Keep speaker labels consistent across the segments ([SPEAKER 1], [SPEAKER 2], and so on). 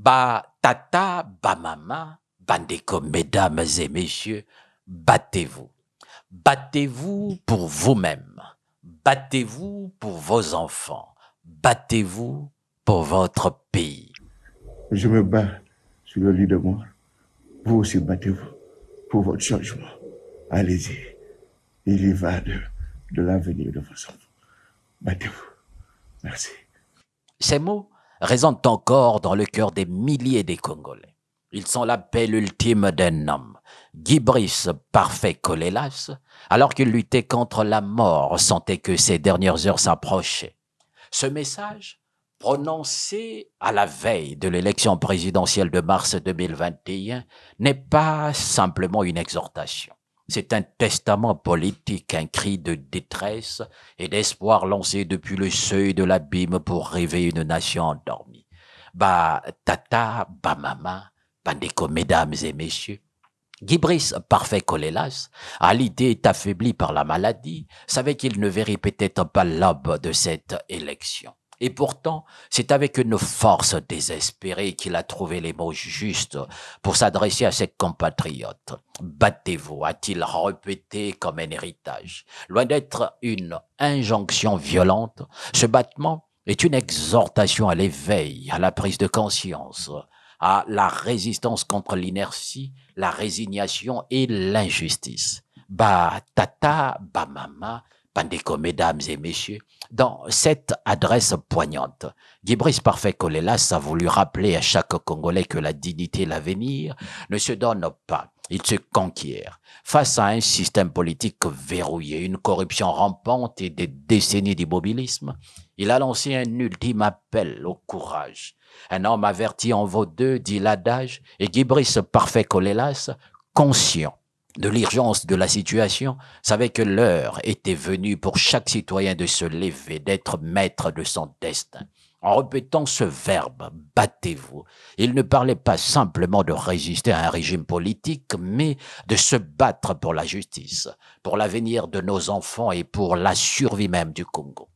[SPEAKER 1] Bah, tata, bah, maman, bandeko, mesdames et messieurs, battez-vous. Battez-vous pour vous-même. Battez-vous pour vos enfants. Battez-vous pour votre pays.
[SPEAKER 2] Je me bats sur le lit de mort. Vous aussi battez-vous pour votre changement. Allez-y. Il y va de l'avenir de vos enfants. Battez-vous. Merci.
[SPEAKER 1] Ces mots résonnent encore dans le cœur des milliers des Congolais. Ils sont l'appel ultime d'un homme, Guy Brice Parfait Colélas, alors qu'il luttait contre la mort, sentait que ses dernières heures s'approchaient. Ce message, prononcé à la veille de l'élection présidentielle de mars 2021, n'est pas simplement une exhortation. C'est un testament politique, un cri de détresse et d'espoir lancé depuis le seuil de l'abîme pour rêver une nation endormie. Bah, tata, bah, maman, bandeko, mesdames et messieurs, Guy Brice, parfait Colélas, à l'idée affaibli par la maladie, savait qu'il ne verrait peut-être pas l'aube de cette élection. Et pourtant, c'est avec une force désespérée qu'il a trouvé les mots justes pour s'adresser à ses compatriotes. Battez-vous, a-t-il répété comme un héritage. Loin d'être une injonction violente, ce battement est une exhortation à l'éveil, à la prise de conscience, à la résistance contre l'inertie, la résignation et l'injustice. Bah, tata, bah, maman, bandeko, mesdames et messieurs, dans cette adresse poignante, Guy Brice Parfait Colélas a voulu rappeler à chaque Congolais que la dignité et l'avenir ne se donnent pas, ils se conquièrent. Face à un système politique verrouillé, une corruption rampante et des décennies d'immobilisme, il a lancé un ultime appel au courage. Un homme averti en vaut deux, dit l'adage, et Guy Brice Parfait Colélas, conscient de l'urgence de la situation, savait que l'heure était venue pour chaque citoyen de se lever, d'être maître de son destin. En répétant ce verbe, battez-vous, il ne parlait pas simplement de résister à un régime politique, mais de se battre pour la justice, pour l'avenir de nos enfants et pour la survie même du Congo.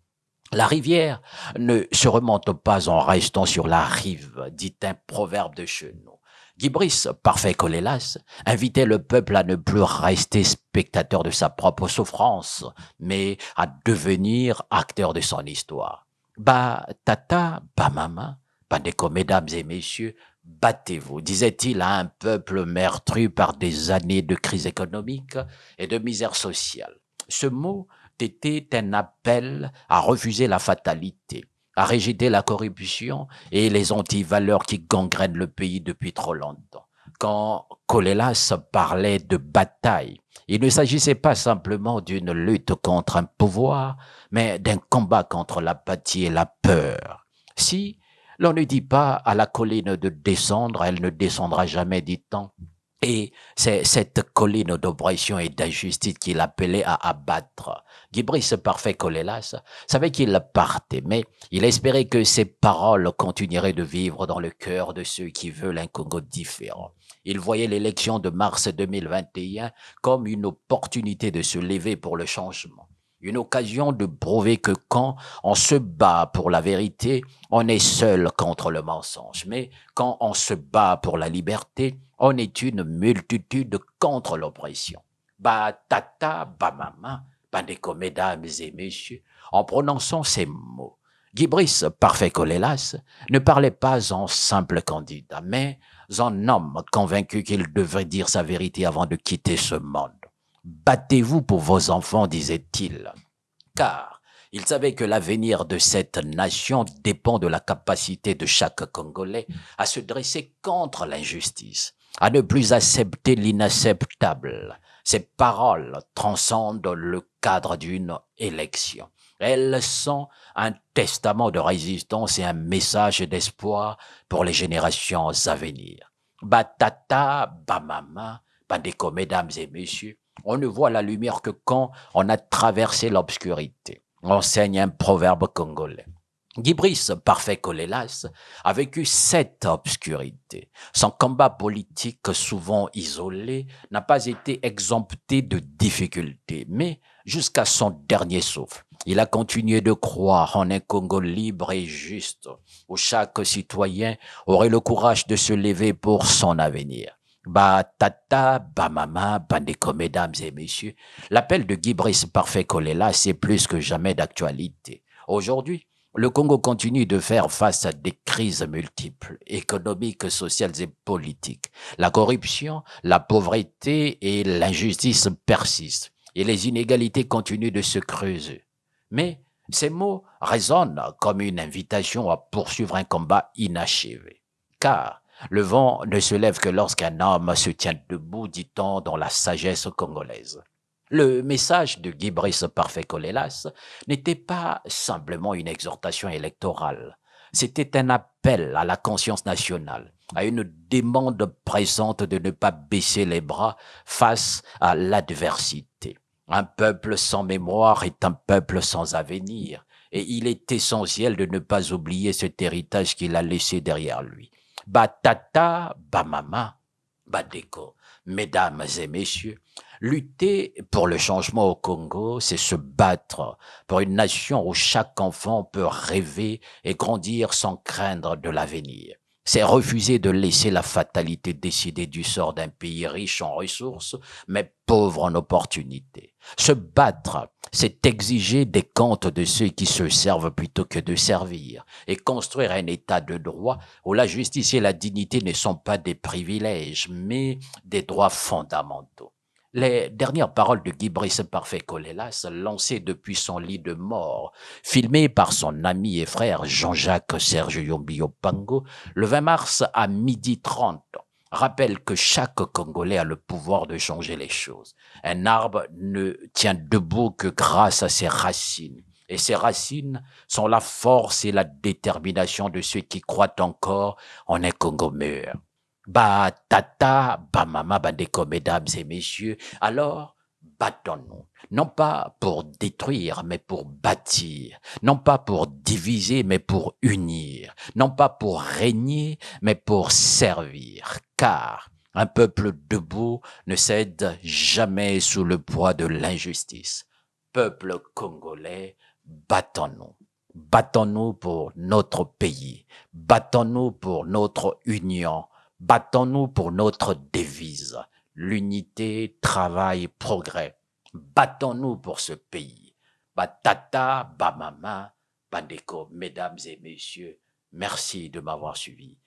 [SPEAKER 1] La rivière ne se remonte pas en restant sur la rive, dit un proverbe de chez nous. Guy Brice, parfait Colélas, invitait le peuple à ne plus rester spectateur de sa propre souffrance, mais à devenir acteur de son histoire. Bah, tata, bah, maman, bandeko, mesdames et messieurs, battez-vous, disait-il à un peuple meurtri par des années de crise économique et de misère sociale. Ce mot était un appel à refuser la fatalité, à rejeter la corruption et les antivaleurs qui gangrènent le pays depuis trop longtemps. Quand Colélas parlait de bataille, il ne s'agissait pas simplement d'une lutte contre un pouvoir, mais d'un combat contre l'apathie et la peur. Si l'on ne dit pas à la colline de descendre, elle ne descendra jamais, dit-on. Et c'est cette colline d'oppression et d'injustice qu'il appelait à abattre. Guy Brice Parfait Colélas savait qu'il partait, mais il espérait que ses paroles continueraient de vivre dans le cœur de ceux qui veulent un Congo différent. Il voyait l'élection de mars 2021 comme une opportunité de se lever pour le changement. Une occasion de prouver que quand on se bat pour la vérité, on est seul contre le mensonge. Mais quand on se bat pour la liberté, on est une multitude contre l'oppression. Bah tata, bah maman, bandeko, mesdames et messieurs, en prononçant ces mots, Guy Brice, parfait Colélas, ne parlait pas en simple candidat, mais en homme convaincu qu'il devrait dire sa vérité avant de quitter ce monde. Battez-vous pour vos enfants, disait-il, car il savait que l'avenir de cette nation dépend de la capacité de chaque Congolais à se dresser contre l'injustice, à ne plus accepter l'inacceptable. Ces paroles transcendent le cadre d'une élection. Elles sont un testament de résistance et un message d'espoir pour les générations à venir. Batata, bamama, bandeko, mesdames et messieurs, on ne voit la lumière que quand on a traversé l'obscurité. Enseigne un proverbe congolais. Guy Brice, parfait Colélas, a vécu cette obscurité. Son combat politique, souvent isolé, n'a pas été exempté de difficultés, mais jusqu'à son dernier souffle, il a continué de croire en un Congo libre et juste, où chaque citoyen aurait le courage de se lever pour son avenir. Bah tata, bah mama, bandeko, mesdames et messieurs, l'appel de Guy Brice parfait Colélas est plus que jamais d'actualité. Aujourd'hui, le Congo continue de faire face à des crises multiples, économiques, sociales et politiques. La corruption, la pauvreté et l'injustice persistent et les inégalités continuent de se creuser. Mais ces mots résonnent comme une invitation à poursuivre un combat inachevé. Car le vent ne se lève que lorsqu'un homme se tient debout, dit-on dans la sagesse congolaise. Le message de Guy Brice Parfait Colélas n'était pas simplement une exhortation électorale. C'était un appel à la conscience nationale, à une demande pressante de ne pas baisser les bras face à l'adversité. Un peuple sans mémoire est un peuple sans avenir, et il est essentiel de ne pas oublier cet héritage qu'il a laissé derrière lui. Batata, bamama, badeko. Mesdames et messieurs, lutter pour le changement au Congo, c'est se battre pour une nation où chaque enfant peut rêver et grandir sans craindre de l'avenir. C'est refuser de laisser la fatalité décider du sort d'un pays riche en ressources, mais pauvre en opportunités. Se battre, c'est exiger des comptes de ceux qui se servent plutôt que de servir, et construire un état de droit où la justice et la dignité ne sont pas des privilèges, mais des droits fondamentaux. Les dernières paroles de Guy Brice Parfait Colélas, lancées depuis son lit de mort, filmées par son ami et frère Jean-Jacques Serge Yombi Opango, le 20 mars à 12h30, rappellent que chaque Congolais a le pouvoir de changer les choses. Un arbre ne tient debout que grâce à ses racines. Et ces racines sont la force et la détermination de ceux qui croient encore en un Congo meilleur. Bah tata, bah mama, bandeko, mesdames et messieurs, alors battons-nous. Non pas pour détruire, mais pour bâtir. Non pas pour diviser, mais pour unir. Non pas pour régner, mais pour servir. Car un peuple debout ne cède jamais sous le poids de l'injustice. Peuple congolais, battons-nous. Battons-nous pour notre pays. Battons-nous pour notre union. Battons-nous pour notre devise, l'unité, travail, progrès. Battons-nous pour ce pays. Batata, bamama, bandeko, mesdames et messieurs, merci de m'avoir suivi.